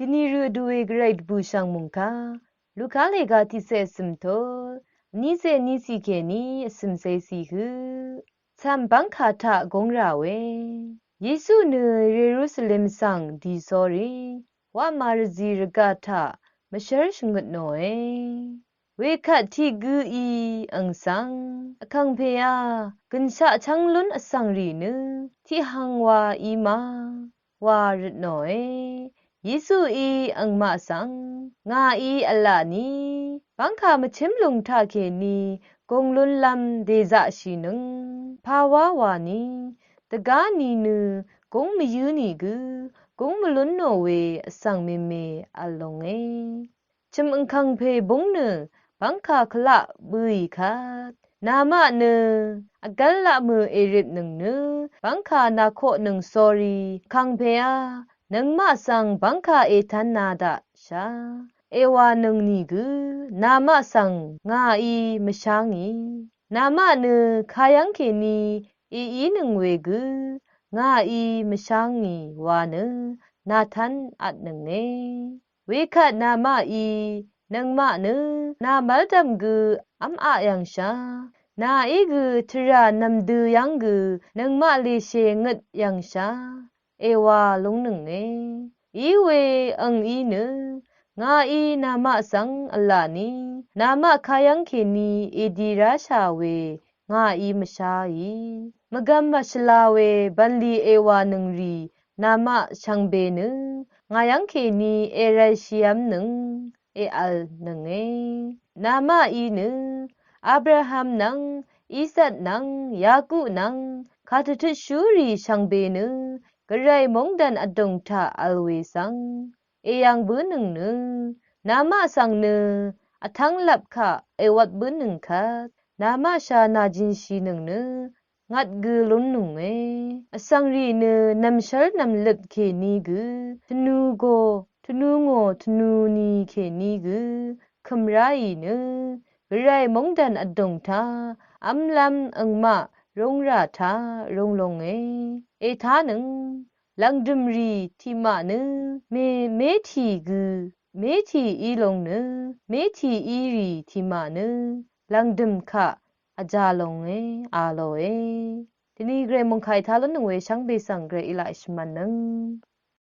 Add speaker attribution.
Speaker 1: ดินีรูดูเอเกรดบูชังมุงคาลูกาเลกาทิเซสมโตนิเซนิสิเคนีสมเซซีฮืซัมบังคาทะกงราเวเยซูเนเยรูซาเล็มซังดีซอรีวามารซีรกาทะมะเชรชงดโนเอเวคัดที่กูอีอังสังอคังเพยากันชะชังลุนอสังรีนึที่หังวาอีมาวารดโนเอเยซูอีอังมาสังงาอีอัลลานีบังคามะชิมลงทาเคนีกงลุนลัมเดซะชีนึงภาวาวานีตะกานีนึกงมยูนีกูกงมลุนโนเวอสังเมเมอลงเอชิมอังคังเพบงเนบังคาคละบุยคาดนามะเนอกัลละมือเอริบหนึ่งเนบังคานาโคหนึ่งสอรีคังเพอาหนึ่งมาสังบังคาเอทันนาดาชาเอวาหนึ่งนี่กูนามะสังงาอีมะชางอีนามะเนคายังเคนีอีหนึ่งเวกูงาอีมะชางอีวาเนนาทันอัดหนึ่งเนเวคัดนามะอีนังมะเนนามัลดัมกูอัมอะยังชานาอีกูทระนำดูยังกูนังมะเลเชงดยังชาเอวาลงหนึ่งเนอีเวอังอีเนงาอีนามะสังอลานีนามะคายังเคนีเอดีราชาเวงาอีมชาอีมะกัมมะชลาเวบันลีเอวาหนึ่งรีนามะชังเบนึงายังเคนีเอเรชิยัมหนึ่งเออัลหนึ่งเอนามะอีนึอับราฮัมนังอีสัตนังยากุนังคาททชูรีชังเบนึกระไรมงดันอดงทาอัลเวสังเอยังบืนหนึ่งนึนามะสังเนอทังลับคะเอวัดบืนหนึ่งคะนามะชานาจินชีหนึ่งเนงัดกือลุนหนุ่งเออสังรีเนนำชลนำลึกเคนีกือทนูโกทนูโงทนูนีเคนีกือคำไรเนกระไรมงดันอดงทาอัมลัมอังมะรงราทารงลงเอทาหนึ่งลังดุมรีที่มะเนเมทีกือเมทีอีลงเนเมทีอีรีที่มะเนลังดุมคะอาจาลงอาโลทีนี้เกรมงไข่ทาลนงเวชังเบสังเกรอิลาอิชมันนึง